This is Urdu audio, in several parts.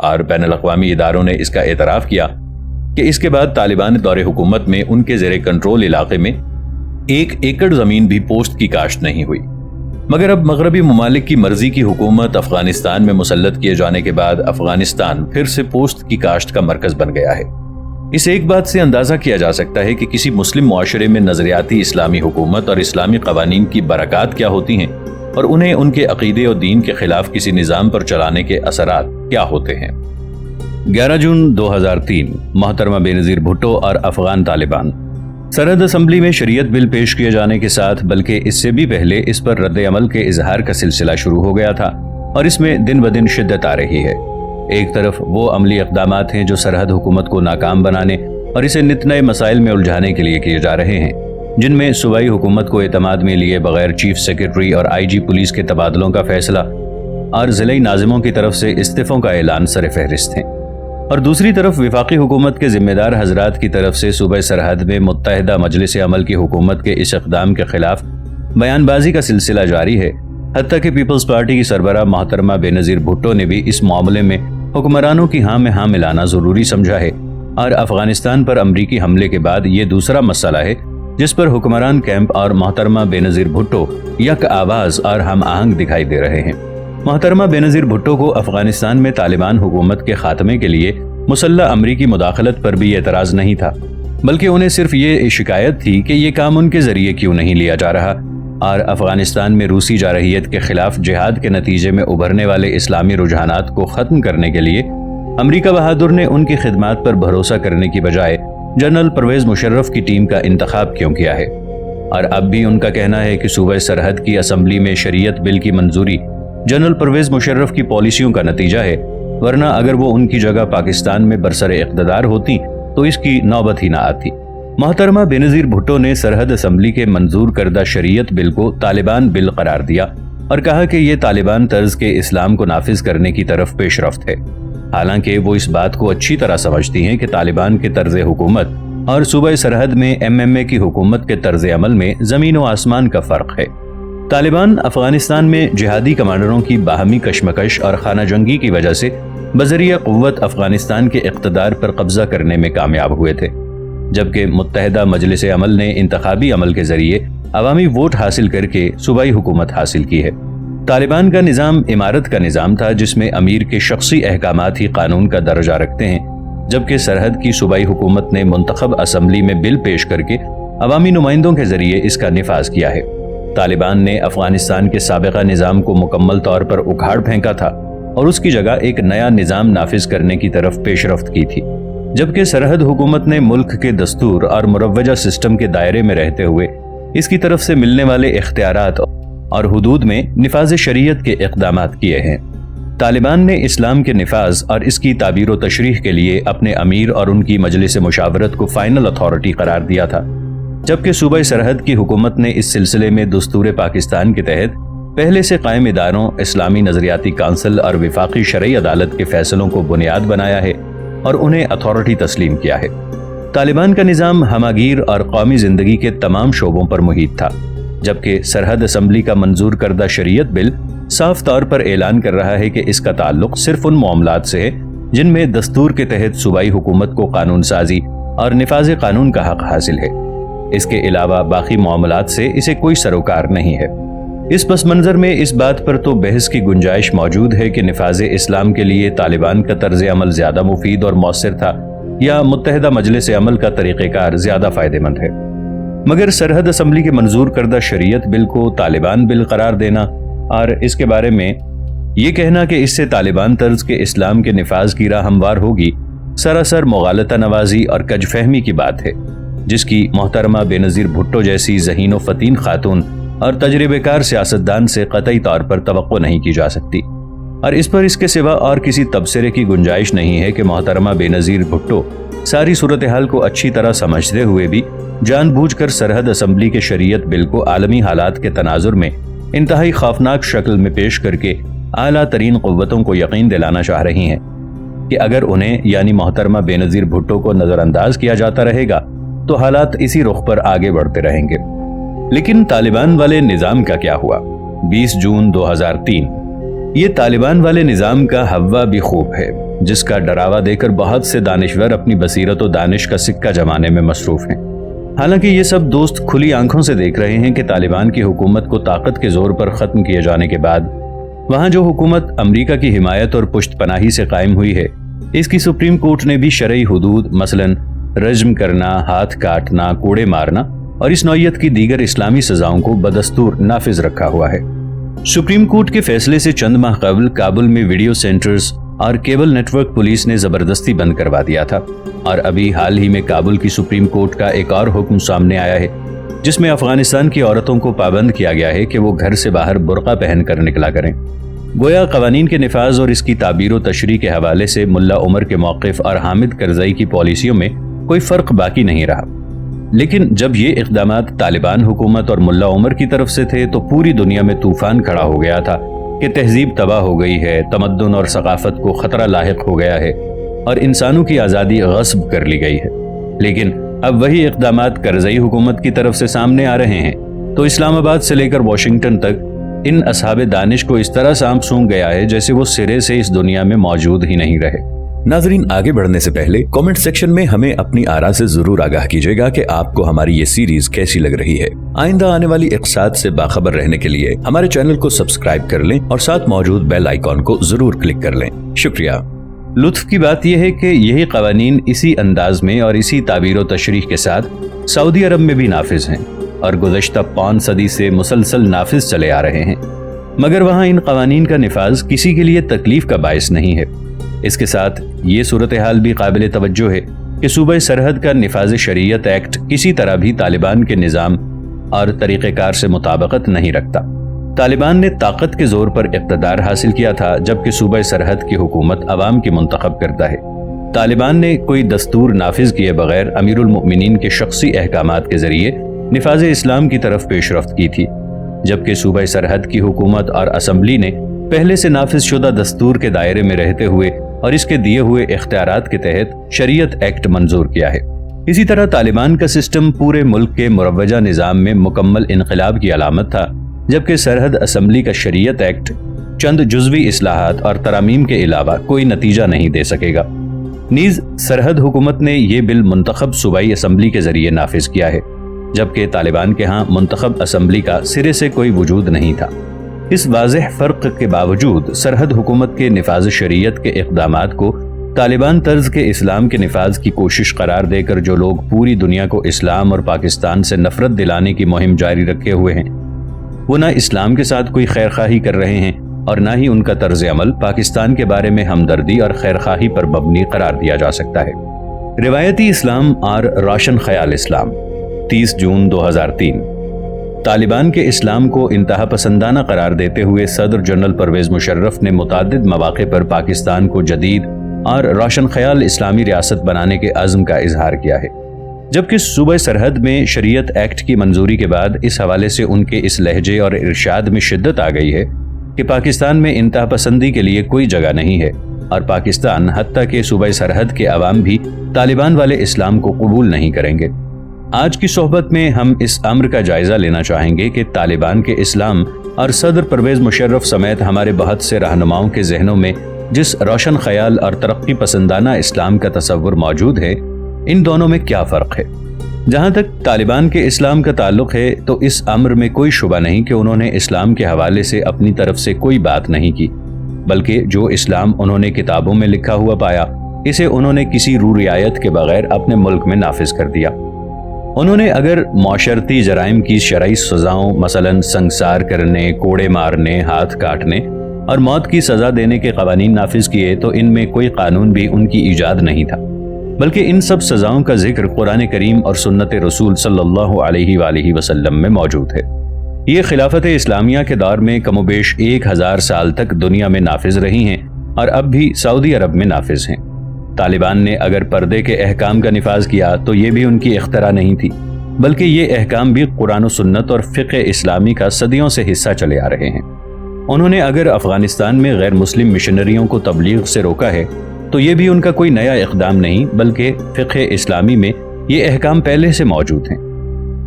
اور بین الاقوامی اداروں نے اس کا اعتراف کیا کہ اس کے بعد طالبان دور حکومت میں ان کے زیر کنٹرول علاقے میں 1 ایکڑ زمین بھی پوست کی کاشت نہیں ہوئی۔ مگر اب مغربی ممالک کی مرضی کی حکومت افغانستان میں مسلط کیے جانے کے بعد افغانستان پھر سے پوست کی کاشت کا مرکز بن گیا ہے۔ اس ایک بات سے اندازہ کیا جا سکتا ہے کہ کسی مسلم معاشرے میں نظریاتی اسلامی حکومت اور اسلامی قوانین کی برکات کیا ہوتی ہیں اور انہیں ان کے عقیدے اور دین کے خلاف کسی نظام پر چلانے کے اثرات کیا ہوتے ہیں۔ 11 جون 2003 محترمہ بینظیر بھٹو اور افغان طالبان۔ سرحد اسمبلی میں شریعت بل پیش کیے جانے کے ساتھ بلکہ اس سے بھی پہلے اس پر رد عمل کے اظہار کا سلسلہ شروع ہو گیا تھا اور اس میں دن بدن شدت آ رہی ہے۔ ایک طرف وہ عملی اقدامات ہیں جو سرحد حکومت کو ناکام بنانے اور اسے نت نئے مسائل میں الجھانے کے لیے کیے جا رہے ہیں، جن میں صوبائی حکومت کو اعتماد میں لیے بغیر چیف سیکرٹری اور IG پولیس کے تبادلوں کا فیصلہ اور ضلعی ناظموں کی طرف سے استعفوں کا اعلان سر فہرست ہیں، اور دوسری طرف وفاقی حکومت کے ذمہ دار حضرات کی طرف سے صوبہ سرحد میں متحدہ مجلس عمل کی حکومت کے اس اقدام کے خلاف بیان بازی کا سلسلہ جاری ہے۔ حتیٰ کہ پیپلز پارٹی کی سربراہ محترمہ بینظیر بھٹو نے بھی اس معاملے میں حکمرانوں کی ہاں میں ہاں ملانا ضروری سمجھا ہے، اور افغانستان پر امریکی حملے کے بعد یہ دوسرا مسئلہ ہے جس پر حکمران کیمپ اور محترمہ بینظیر بھٹو یک آواز اور ہم آہنگ دکھائی دے رہے ہیں۔ محترمہ بینظیر بھٹو کو افغانستان میں طالبان حکومت کے خاتمے کے لیے مسلح امریکی مداخلت پر بھی اعتراض نہیں تھا، بلکہ انہیں صرف یہ شکایت تھی کہ یہ کام ان کے ذریعے کیوں نہیں لیا جا رہا، اور افغانستان میں روسی جارحیت کے خلاف جہاد کے نتیجے میں ابھرنے والے اسلامی رجحانات کو ختم کرنے کے لیے امریکہ بہادر نے ان کی خدمات پر بھروسہ کرنے کی بجائے جنرل پرویز مشرف کی ٹیم کا انتخاب کیوں کیا ہے۔ اور اب بھی ان کا کہنا ہے کہ صوبہ سرحد کی اسمبلی میں شریعت بل کی منظوری جنرل پرویز مشرف کی پالیسیوں کا نتیجہ ہے، ورنہ اگر وہ ان کی جگہ پاکستان میں برسر اقتدار ہوتی تو اس کی نوبت ہی نہ آتی۔ محترمہ بینظیر بھٹو نے سرحد اسمبلی کے منظور کردہ شریعت بل کو طالبان بل قرار دیا اور کہا کہ یہ طالبان طرز کے اسلام کو نافذ کرنے کی طرف پیش رفت ہے، حالانکہ وہ اس بات کو اچھی طرح سمجھتی ہیں کہ طالبان کے طرز حکومت اور صوبہ سرحد میں MMA کی حکومت کے طرز عمل میں زمین و آسمان کا فرق ہے۔ طالبان افغانستان میں جہادی کمانڈروں کی باہمی کشمکش اور خانہ جنگی کی وجہ سے بذریعہ قوت افغانستان کے اقتدار پر قبضہ کرنے میں کامیاب ہوئے تھے، جبکہ متحدہ مجلس عمل نے انتخابی عمل کے ذریعے عوامی ووٹ حاصل کر کے صوبائی حکومت حاصل کی ہے۔ طالبان کا نظام امارت کا نظام تھا جس میں امیر کے شخصی احکامات ہی قانون کا درجہ رکھتے ہیں، جبکہ سرحد کی صوبائی حکومت نے منتخب اسمبلی میں بل پیش کر کے عوامی نمائندوں کے ذریعے اس کا نفاذ کیا ہے۔ طالبان نے افغانستان کے سابقہ نظام کو مکمل طور پر اکھاڑ پھینکا تھا اور اس کی جگہ ایک نیا نظام نافذ کرنے کی طرف پیش رفت کی تھی، جبکہ سرحد حکومت نے ملک کے دستور اور مروجہ سسٹم کے دائرے میں رہتے ہوئے اس کی طرف سے ملنے والے اختیارات اور حدود میں نفاذ شریعت کے اقدامات کیے ہیں۔ طالبان نے اسلام کے نفاذ اور اس کی تعبیر و تشریح کے لیے اپنے امیر اور ان کی مجلس مشاورت کو فائنل اتھارٹی قرار دیا تھا، جبکہ صوبہ سرحد کی حکومت نے اس سلسلے میں دستور پاکستان کے تحت پہلے سے قائم اداروں اسلامی نظریاتی کونسل اور وفاقی شرعی عدالت کے فیصلوں کو بنیاد بنایا ہے اور انہیں اتھارٹی تسلیم کیا ہے۔ طالبان کا نظام ہماگیر اور قومی زندگی کے تمام شعبوں پر محیط تھا، جبکہ سرحد اسمبلی کا منظور کردہ شریعت بل صاف طور پر اعلان کر رہا ہے کہ اس کا تعلق صرف ان معاملات سے ہے جن میں دستور کے تحت صوبائی حکومت کو قانون سازی اور نفاذ قانون کا حق حاصل ہے۔ اس کے علاوہ باقی معاملات سے اسے کوئی سروکار نہیں ہے۔ اس پس منظر میں اس بات پر تو بحث کی گنجائش موجود ہے کہ نفاذ اسلام کے لیے طالبان کا طرز عمل زیادہ مفید اور مؤثر تھا یا متحدہ مجلس عمل کا طریقہ کار زیادہ فائدہ مند ہے، مگر سرحد اسمبلی کے منظور کردہ شریعت بل کو طالبان بل قرار دینا اور اس کے بارے میں یہ کہنا کہ اس سے طالبان طرز کے اسلام کے نفاذ کی راہ ہموار ہوگی، سراسر مغالطہ نوازی اور کج فہمی کی بات ہے، جس کی محترمہ بینظیر بھٹو جیسی ذہین و فطین خاتون اور تجربہ کار سیاستدان سے قطعی طور پر توقع نہیں کی جا سکتی، اور اس پر اس کے سوا اور کسی تبصرے کی گنجائش نہیں ہے کہ محترمہ بینظیر بھٹو ساری صورتحال کو اچھی طرح سمجھتے ہوئے بھی جان بوجھ کر سرحد اسمبلی کے شریعت بل کو عالمی حالات کے تناظر میں انتہائی خوفناک شکل میں پیش کر کے اعلیٰ ترین قوتوں کو یقین دلانا چاہ رہی ہیں کہ اگر انہیں یعنی محترمہ بینظیر بھٹو کو نظر انداز کیا جاتا رہے گا تو حالات اسی رخ پر آگے بڑھتے رہیں گے۔ لیکن طالبان والے نظام کا کیا ہوا؟ 20 جون 2003 یہ طالبان والے نظام کا ہوا بھی خوب ہے۔ جس کا ڈراوا دے کر بہت سے دانشور اپنی بصیرت و دانش کا سکہ جمانے میں مصروف ہیں۔ حالانکہ یہ سب دوست کھلی آنکھوں سے دیکھ رہے ہیں کہ طالبان کی حکومت کو طاقت کے زور پر ختم کیے جانے کے بعد وہاں جو حکومت امریکہ کی حمایت اور پشت پناہی سے قائم ہوئی ہے، اس کی سپریم کورٹ نے بھی شرعی حدود مثلاً رجم کرنا، ہاتھ کاٹنا، کوڑے مارنا اور اس نوعیت کی دیگر اسلامی سزاؤں کو بدستور نافذ رکھا ہوا ہے۔ سپریم کورٹ کے فیصلے سے چند ماہ قبل کابل میں ویڈیو سینٹرز اور کیبل نیٹ ورک پولیس نے زبردستی بند کروا دیا تھا، اور ابھی حال ہی میں کابل کی سپریم کورٹ کا ایک اور حکم سامنے آیا ہے جس میں افغانستان کی عورتوں کو پابند کیا گیا ہے کہ وہ گھر سے باہر برقع پہن کر نکلا کریں۔ گویا قوانین کے نفاذ اور اس کی تعبیر و تشریح کے حوالے سے ملا عمر کے موقف اور حامد کرزئی کی پالیسیوں میں کوئی فرق باقی نہیں رہا۔ لیکن جب یہ اقدامات طالبان حکومت اور ملا عمر کی طرف سے تھے تو پوری دنیا میں طوفان کھڑا ہو گیا تھا کہ تہذیب تباہ ہو گئی ہے، تمدن اور ثقافت کو خطرہ لاحق ہو گیا ہے اور انسانوں کی آزادی غصب کر لی گئی ہے۔ لیکن اب وہی اقدامات کرزئی حکومت کی طرف سے سامنے آ رہے ہیں تو اسلام آباد سے لے کر واشنگٹن تک ان اصحاب دانش کو اس طرح سانپ سونگھ گیا ہے جیسے وہ سرے سے اس دنیا میں موجود ہی نہیں رہے۔ ناظرین، آگے بڑھنے سے پہلے کامنٹ سیکشن میں ہمیں اپنی آراء سے ضرور آگاہ کیجیے گا کہ آپ کو ہماری یہ سیریز کیسی لگ رہی ہے۔ آئندہ آنے والی اقساط سے باخبر رہنے کے لیے ہمارے چینل کو سبسکرائب کر لیں اور ساتھ موجود بیل آئیکن کو ضرور کلک کر لیں۔ شکریہ۔ لطف کی بات یہ ہے کہ یہی قوانین اسی انداز میں اور اسی تعبیر و تشریح کے ساتھ سعودی عرب میں بھی نافذ ہیں اور گزشتہ 5 صدی سے مسلسل نافذ چلے آ رہے ہیں، مگر وہاں ان قوانین کا نفاذ کسی کے لیے تکلیف کا باعث نہیں ہے۔ اس کے ساتھ یہ صورتحال بھی قابل توجہ ہے کہ صوبہ سرحد کا نفاذ شریعت ایکٹ کسی طرح بھی طالبان کے نظام اور طریقہ کار سے مطابقت نہیں رکھتا۔ طالبان نے طاقت کے زور پر اقتدار حاصل کیا تھا، جبکہ صوبہ سرحد کی حکومت عوام کی منتخب کرتا ہے۔ طالبان نے کوئی دستور نافذ کیے بغیر امیر المؤمنین کے شخصی احکامات کے ذریعے نفاذ اسلام کی طرف پیش رفت کی تھی، جبکہ صوبہ سرحد کی حکومت اور اسمبلی نے پہلے سے نافذ شدہ دستور کے دائرے میں رہتے ہوئے اور اس کے دیے ہوئے اختیارات کے تحت شریعت ایکٹ منظور کیا ہے۔ اسی طرح طالبان کا سسٹم پورے ملک کے مروجہ نظام میں مکمل انقلاب کی علامت تھا، جبکہ سرحد اسمبلی کا شریعت ایکٹ چند جزوی اصلاحات اور ترامیم کے علاوہ کوئی نتیجہ نہیں دے سکے گا۔ نیز سرحد حکومت نے یہ بل منتخب صوبائی اسمبلی کے ذریعے نافذ کیا ہے، جبکہ طالبان کے ہاں منتخب اسمبلی کا سرے سے کوئی وجود نہیں تھا۔ اس واضح فرق کے باوجود سرحد حکومت کے نفاذ شریعت کے اقدامات کو طالبان طرز کے اسلام کے نفاذ کی کوشش قرار دے کر جو لوگ پوری دنیا کو اسلام اور پاکستان سے نفرت دلانے کی مہم جاری رکھے ہوئے ہیں، وہ نہ اسلام کے ساتھ کوئی خیرخواہی کر رہے ہیں اور نہ ہی ان کا طرز عمل پاکستان کے بارے میں ہمدردی اور خیرخواہی پر مبنی قرار دیا جا سکتا ہے۔ روایتی اسلام اور روشن خیال اسلام، 30 جون 2003۔ طالبان کے اسلام کو انتہا پسندانہ قرار دیتے ہوئے صدر جنرل پرویز مشرف نے متعدد مواقع پر پاکستان کو جدید اور روشن خیال اسلامی ریاست بنانے کے عزم کا اظہار کیا ہے، جبکہ صوبہ سرحد میں شریعت ایکٹ کی منظوری کے بعد اس حوالے سے ان کے اس لہجے اور ارشاد میں شدت آ گئی ہے کہ پاکستان میں انتہا پسندی کے لیے کوئی جگہ نہیں ہے، اور پاکستان حتیٰ کہ صوبہ سرحد کے عوام بھی طالبان والے اسلام کو قبول نہیں کریں گے۔ آج کی صحبت میں ہم اس امر کا جائزہ لینا چاہیں گے کہ طالبان کے اسلام اور صدر پرویز مشرف سمیت ہمارے بہت سے رہنماؤں کے ذہنوں میں جس روشن خیال اور ترقی پسندانہ اسلام کا تصور موجود ہے، ان دونوں میں کیا فرق ہے۔ جہاں تک طالبان کے اسلام کا تعلق ہے تو اس امر میں کوئی شبہ نہیں کہ انہوں نے اسلام کے حوالے سے اپنی طرف سے کوئی بات نہیں کی، بلکہ جو اسلام انہوں نے کتابوں میں لکھا ہوا پایا، اسے انہوں نے کسی رو رعایت کے بغیر اپنے ملک میں نافذ کر دیا۔ انہوں نے اگر معاشرتی جرائم کی شرعی سزاؤں مثلاً سنگسار کرنے، کوڑے مارنے، ہاتھ کاٹنے اور موت کی سزا دینے کے قوانین نافذ کیے تو ان میں کوئی قانون بھی ان کی ایجاد نہیں تھا، بلکہ ان سب سزاؤں کا ذکر قرآن کریم اور سنت رسول صلی اللہ علیہ وآلہ وسلم میں موجود ہے۔ یہ خلافت اسلامیہ کے دور میں کم و بیش 1000 سال تک دنیا میں نافذ رہی ہیں اور اب بھی سعودی عرب میں نافذ ہیں۔ طالبان نے اگر پردے کے احکام کا نفاذ کیا تو یہ بھی ان کی اختراع نہیں تھی، بلکہ یہ احکام بھی قرآن و سنت اور فقہ اسلامی کا صدیوں سے حصہ چلے آ رہے ہیں۔ انہوں نے اگر افغانستان میں غیر مسلم مشنریوں کو تبلیغ سے روکا ہے تو یہ بھی ان کا کوئی نیا اقدام نہیں، بلکہ فقہ اسلامی میں یہ احکام پہلے سے موجود ہیں۔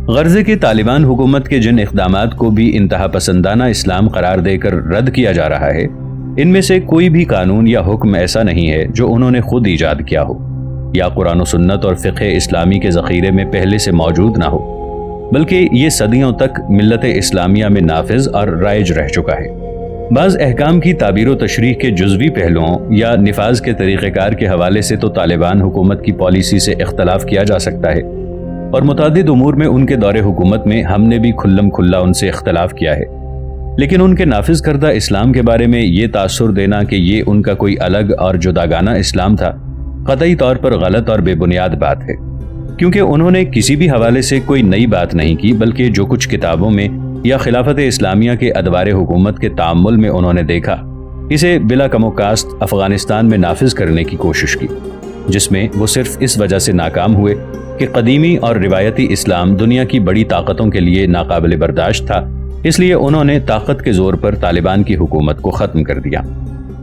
غرضے کہ طالبان حکومت کے جن اقدامات کو بھی انتہا پسندانہ اسلام قرار دے کر رد کیا جا رہا ہے، ان میں سے کوئی بھی قانون یا حکم ایسا نہیں ہے جو انہوں نے خود ایجاد کیا ہو یا قرآن و سنت اور فقہ اسلامی کے ذخیرے میں پہلے سے موجود نہ ہو، بلکہ یہ صدیوں تک ملت اسلامیہ میں نافذ اور رائج رہ چکا ہے۔ بعض احکام کی تعبیر و تشریح کے جزوی پہلوؤں یا نفاذ کے طریقہ کار کے حوالے سے تو طالبان حکومت کی پالیسی سے اختلاف کیا جا سکتا ہے، اور متعدد امور میں ان کے دور حکومت میں ہم نے بھی کھلم کھلا ان سے اختلاف کیا ہے، لیکن ان کے نافذ کردہ اسلام کے بارے میں یہ تاثر دینا کہ یہ ان کا کوئی الگ اور جداگانہ اسلام تھا، قطعی طور پر غلط اور بے بنیاد بات ہے، کیونکہ انہوں نے کسی بھی حوالے سے کوئی نئی بات نہیں کی، بلکہ جو کچھ کتابوں میں یا خلافت اسلامیہ کے ادوار حکومت کے تعامل میں انہوں نے دیکھا، اسے بلا کم و کاست افغانستان میں نافذ کرنے کی کوشش کی، جس میں وہ صرف اس وجہ سے ناکام ہوئے کہ قدیمی اور روایتی اسلام دنیا کی بڑی طاقتوں کے لیے ناقابل برداشت تھا، اس لیے انہوں نے طاقت کے زور پر طالبان کی حکومت کو ختم کر دیا۔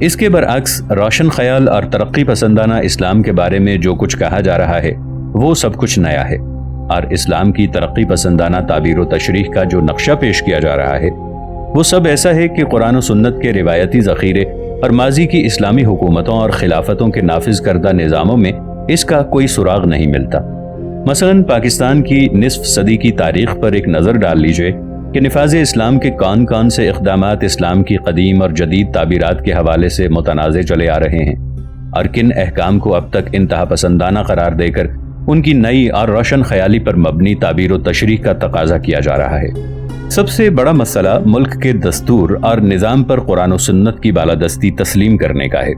اس کے برعکس روشن خیال اور ترقی پسندانہ اسلام کے بارے میں جو کچھ کہا جا رہا ہے وہ سب کچھ نیا ہے، اور اسلام کی ترقی پسندانہ تعبیر و تشریح کا جو نقشہ پیش کیا جا رہا ہے وہ سب ایسا ہے کہ قرآن و سنت کے روایتی ذخیرے اور ماضی کی اسلامی حکومتوں اور خلافتوں کے نافذ کردہ نظاموں میں اس کا کوئی سراغ نہیں ملتا۔ مثلا پاکستان کی نصف صدی کی تاریخ پر ایک نظر ڈال لیجئے کہ نفاذ اسلام کے کون کون سے اقدامات اسلام کی قدیم اور جدید تعبیرات کے حوالے سے متنازع چلے آ رہے ہیں، اور کن احکام کو اب تک انتہا پسندانہ قرار دے کر ان کی نئی اور روشن خیالی پر مبنی تعبیر و تشریح کا تقاضا کیا جا رہا ہے۔ سب سے بڑا مسئلہ ملک کے دستور اور نظام پر قرآن و سنت کی بالادستی تسلیم کرنے کا ہے،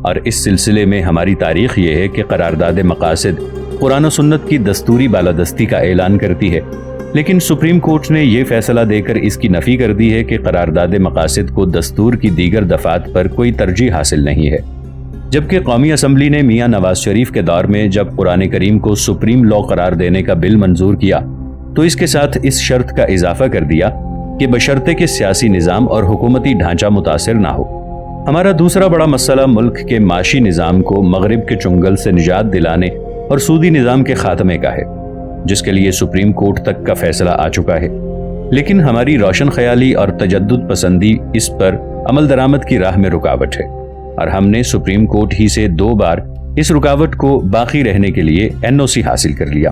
اور اس سلسلے میں ہماری تاریخ یہ ہے کہ قرارداد مقاصد قرآن و سنت کی دستوری بالادستی کا اعلان کرتی ہے، لیکن سپریم کورٹ نے یہ فیصلہ دے کر اس کی نفی کر دی ہے کہ قرارداد مقاصد کو دستور کی دیگر دفعات پر کوئی ترجیح حاصل نہیں ہے، جبکہ قومی اسمبلی نے میاں نواز شریف کے دور میں جب قرآن کریم کو سپریم لا قرار دینے کا بل منظور کیا تو اس کے ساتھ اس شرط کا اضافہ کر دیا کہ بشرطے کہ سیاسی نظام اور حکومتی ڈھانچہ متاثر نہ ہو۔ ہمارا دوسرا بڑا مسئلہ ملک کے معاشی نظام کو مغرب کے چنگل سے نجات دلانے اور سودی نظام کے خاتمے کا ہے، جس کے لیے سپریم کورٹ تک کا فیصلہ آ چکا ہے، لیکن ہماری روشن خیالی اور تجدد پسندی اس پر عمل درآمد کی راہ میں رکاوٹ ہے، اور ہم نے سپریم کورٹ ہی سے 2 بار اس رکاوٹ کو باقی رہنے کے لیے NOC حاصل کر لیا۔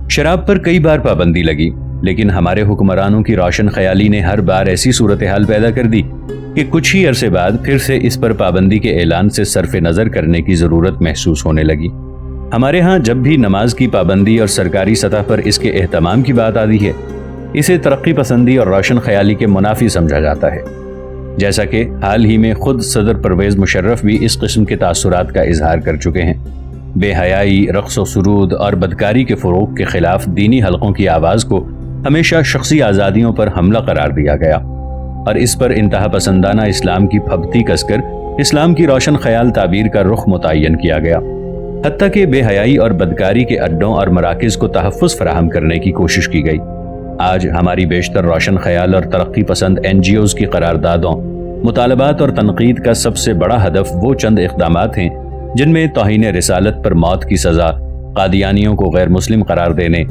شراب پر کئی بار پابندی لگی، لیکن ہمارے حکمرانوں کی روشن خیالی نے ہر بار ایسی صورتحال پیدا کر دی کہ کچھ ہی عرصے بعد پھر سے اس پر پابندی کے اعلان سے صرف نظر کرنے کی ضرورت محسوس ہونے لگی۔ ہمارے ہاں جب بھی نماز کی پابندی اور سرکاری سطح پر اس کے اہتمام کی بات آتی ہے، اسے ترقی پسندی اور روشن خیالی کے منافی سمجھا جاتا ہے، جیسا کہ حال ہی میں خود صدر پرویز مشرف بھی اس قسم کے تاثرات کا اظہار کر چکے ہیں۔ بے حیائی، رقص و سرود اور بدکاری کے فروغ کے خلاف دینی حلقوں کی آواز کو ہمیشہ شخصی آزادیوں پر حملہ قرار دیا گیا، اور اس پر انتہا پسندانہ اسلام کی پھبتی کس کر اسلام کی روشن خیال تعبیر کا رخ متعین کیا گیا، حتیٰ کہ بے حیائی اور بدکاری کے اڈوں اور مراکز کو تحفظ فراہم کرنے کی کوشش کی گئی۔ آج ہماری بیشتر روشن خیال اور ترقی پسند NGOs کی قراردادوں، مطالبات اور تنقید کا سب سے بڑا ہدف وہ چند اقدامات ہیں جن میں توہین رسالت پر موت کی سزا، قادیانیوں کو غیر مسلم قرار دینے،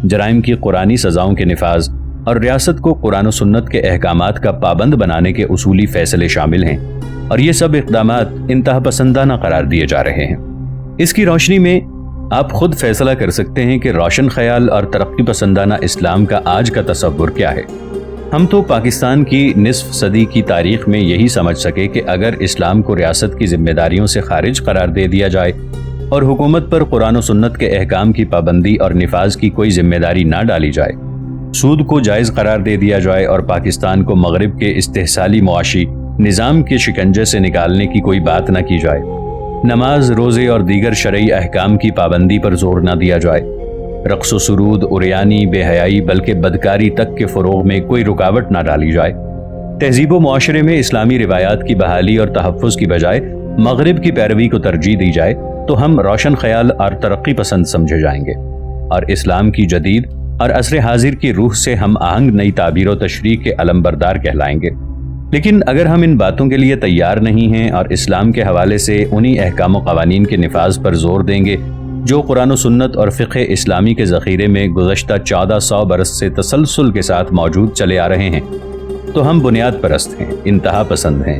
جرائم کی قرآنی سزاؤں کے نفاذ اور ریاست کو قرآن و سنت کے احکامات کا پابند بنانے کے اصولی فیصلے شامل ہیں، اور یہ سب اقدامات انتہا پسندانہ قرار دیے جا رہے ہیں۔ اس کی روشنی میں آپ خود فیصلہ کر سکتے ہیں کہ روشن خیال اور ترقی پسندانہ اسلام کا آج کا تصور کیا ہے۔ ہم تو پاکستان کی نصف صدی کی تاریخ میں یہی سمجھ سکے کہ اگر اسلام کو ریاست کی ذمہ داریوں سے خارج قرار دے دیا جائے اور حکومت پر قرآن و سنت کے احکام کی پابندی اور نفاذ کی کوئی ذمہ داری نہ ڈالی جائے، سود کو جائز قرار دے دیا جائے اور پاکستان کو مغرب کے استحصالی معاشی نظام کے شکنجے سے نکالنے کی کوئی بات نہ کی جائے، نماز، روزے اور دیگر شرعی احکام کی پابندی پر زور نہ دیا جائے، رقص و سرود، عریانی، بے حیائی بلکہ بدکاری تک کے فروغ میں کوئی رکاوٹ نہ ڈالی جائے، تہذیب و معاشرے میں اسلامی روایات کی بحالی اور تحفظ کی بجائے مغرب کی پیروی کو ترجیح دی جائے، تو ہم روشن خیال اور ترقی پسند سمجھے جائیں گے، اور اسلام کی جدید اور عصر حاضر کی روح سے ہم آہنگ نئی تعبیر و تشریح کے علمبردار کہلائیں گے۔ لیکن اگر ہم ان باتوں کے لیے تیار نہیں ہیں اور اسلام کے حوالے سے انہی احکام و قوانین کے نفاذ پر زور دیں گے جو قرآن و سنت اور فقہ اسلامی کے ذخیرے میں گزشتہ 1400 برس سے تسلسل کے ساتھ موجود چلے آ رہے ہیں، تو ہم بنیاد پرست ہیں، انتہا پسند ہیں،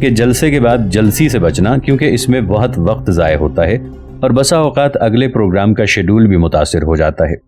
کہ جلسے کے بعد جلسی سے بچنا، کیونکہ اس میں بہت وقت ضائع ہوتا ہے اور بسا اوقات اگلے پروگرام کا شیڈول بھی متاثر ہو جاتا ہے۔